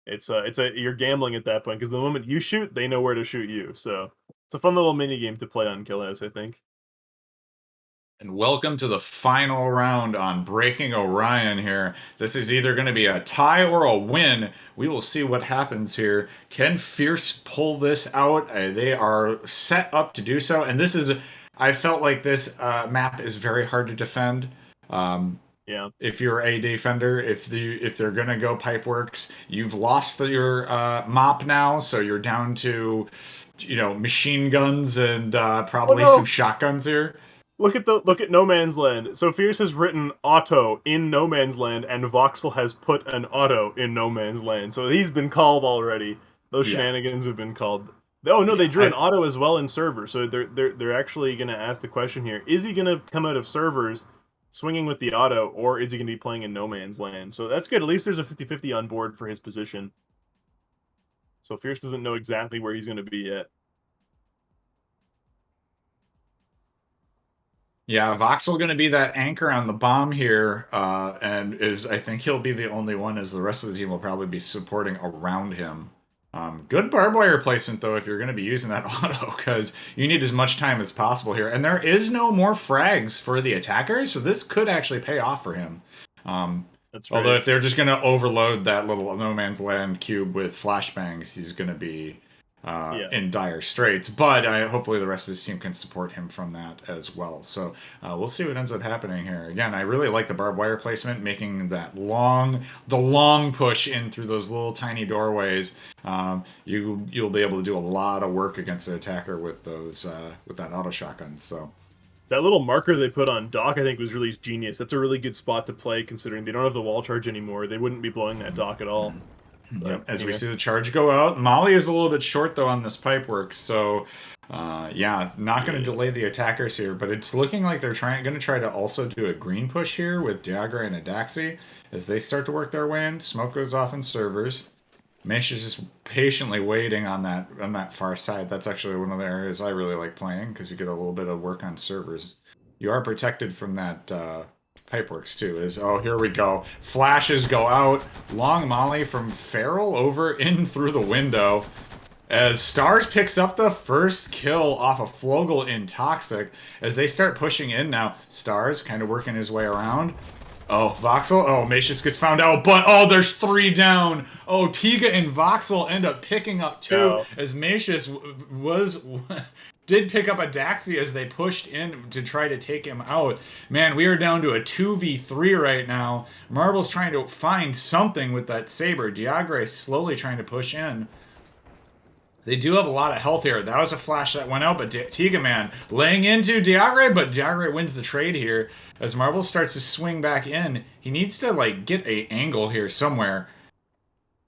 it's a you're gambling at that point because the moment you shoot, they know where to shoot you. So it's a fun little mini game to play on Kill House, I think. And welcome to the final round on Breaking Orion here. This is either going to be a tie or a win. We will see what happens here. Can Fierce pull this out? They are set up to do so. And this is, I felt like this map is very hard to defend. Um, Yeah. if you're a defender, if they're gonna go pipeworks, you've lost your mop now, so you're down to, machine guns and Oh probably some no! shotguns here. Look at No Man's Land. So Fierce has written auto in No Man's Land, and Voxel has put an auto in No Man's Land. So he's been called already. Those Yeah, shenanigans have been called. Oh no, they yeah. drew an auto as well in server. So they're actually going to ask the question here: is he going to come out of servers swinging with the auto, or is he going to be playing in No Man's Land? So that's good. At least there's a 50-50 on board for his position. So Fierce doesn't know exactly where he's going to be yet. Yeah, Voxel going to be that anchor on the bomb here, and is I think he'll be the only one, as the rest of the team will probably be supporting around him. Good barbed wire placement though, if you're going to be using that auto, because you need as much time as possible here, and there is no more frags for the attacker, so this could actually pay off for him. Um, That's Although right. if they're just going to overload that little no man's land cube with flashbangs, he's going to be Yeah. in dire straits. But hopefully the rest of his team can support him from that as well. So we'll see what ends up happening here. Again, I really like the barbed wire placement, making the long push in through those little tiny doorways. You'll be able to do a lot of work against the attacker with those with that auto shotgun. So. That little marker they put on Dock, I think, was really genius. That's a really good spot to play, considering they don't have the wall charge anymore. They wouldn't be blowing that Dock at all. But Yep, as we anyway, see the charge go out. Molly is a little bit short though on this pipe work, so yeah, not going to yeah, delay the attackers here. But it's looking like they're going to try to also do a green push here with Diagra and Adaxi as they start to work their way in. Smoke goes off in servers. Mesh is just patiently waiting on that far side. That's actually one of the areas I really like playing because you get a little bit of work on servers. You are protected from that pipeworks too. Is oh here we go. Flashes go out. Long molly from Feral over in through the window. As Stars picks up the first kill off of Flogel in Toxic, as they start pushing in now, Stars kind of working his way around. Oh, Voxel. Oh, Macius gets found out, but oh, there's three down. Oh, Tiga and Voxel end up picking up two no, as Macius was did pick up a Daxi as they pushed in to try to take him out. Man, we are down to a 2v3 right now. Marble's trying to find something with that Saber. Diagre is slowly trying to push in. They do have a lot of health here. That was a flash that went out, but Tiga Man laying into Diagre, but Diagre wins the trade here. As Marble starts to swing back in, he needs to like get a angle here somewhere.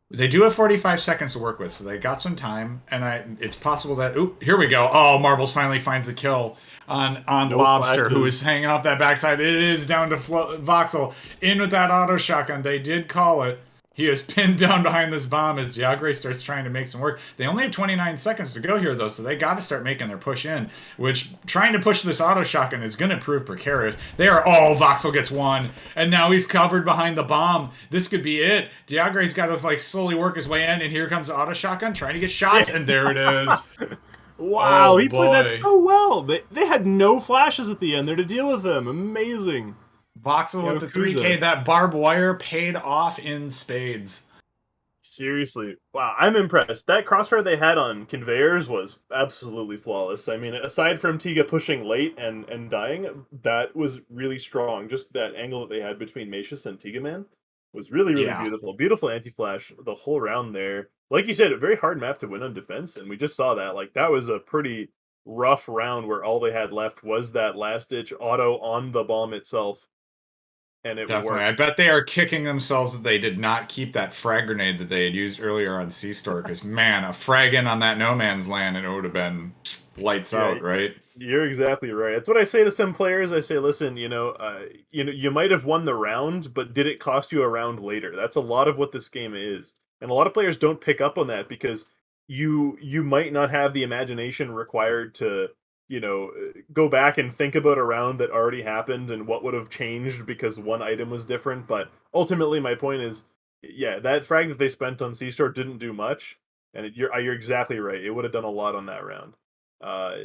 They do have 45 seconds to work with, so they got some time, and it's possible that oop, here we go. Oh, Marbles finally finds the kill on no Lobster, who is flashes. hanging off that backside. It is down to Voxel in with that auto shotgun. They did call it. He is pinned down behind this bomb as Diagre starts trying to make some work. They only have 29 seconds to go here, though, so they got to start making their push in, which trying to push this auto shotgun is going to prove precarious. They are all Voxel gets one, and now he's covered behind the bomb. This could be it. Diagre's got to like slowly work his way in, and here comes the auto shotgun trying to get shots, and there it is. Wow, Oh he played that boy. so well. They had no flashes at the end there to deal with them. Amazing. Voxel with the Yaokuza. 3K. That barbed wire paid off in spades. Seriously, wow, I'm impressed. That crossfire they had on conveyors was absolutely flawless. I mean, aside from Tiga pushing late and dying, that was really strong. Just that angle that they had between Macius and Tiga Man was really, really Yeah, beautiful. Beautiful anti-flash the whole round there. Like you said, a very hard map to win on defense, and we just saw that. Like that was a pretty rough round where all they had left was that last ditch auto on the bomb itself, and it definitely. I worked. bet they are kicking themselves that they did not keep that frag grenade that they had used earlier on C-Store. Because man, a frag in on that no man's land and it would have been lights Yeah, out, right? you're exactly right. That's what I say to some players. I say, listen, you might have won the round, but did it cost you a round later? That's a lot of what this game is, and a lot of players don't pick up on that because you might not have the imagination required to, go back and think about a round that already happened and what would have changed because one item was different. But ultimately, my point is, yeah, that frag that they spent on C Store didn't do much, and you're exactly right. It would have done a lot on that round. Uh,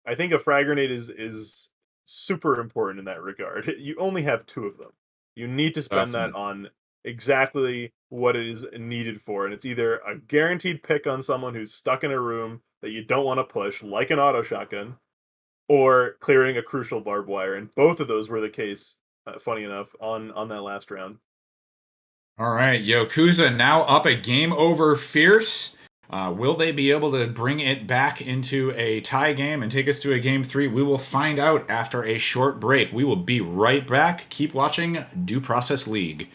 I think a frag grenade is super important in that regard. You only have two of them. You need to spend that Definitely. on exactly what it is needed for, and it's either a guaranteed pick on someone who's stuck in a room that you don't want to push, like an auto shotgun, or clearing a crucial barbed wire. And both of those were the case. Funny enough, on that last round. All right, Yakuza now up a game over Fierce. Will they be able to bring it back into a tie game and take us to a game three? We will find out after a short break. We will be right back. Keep watching Due Process League.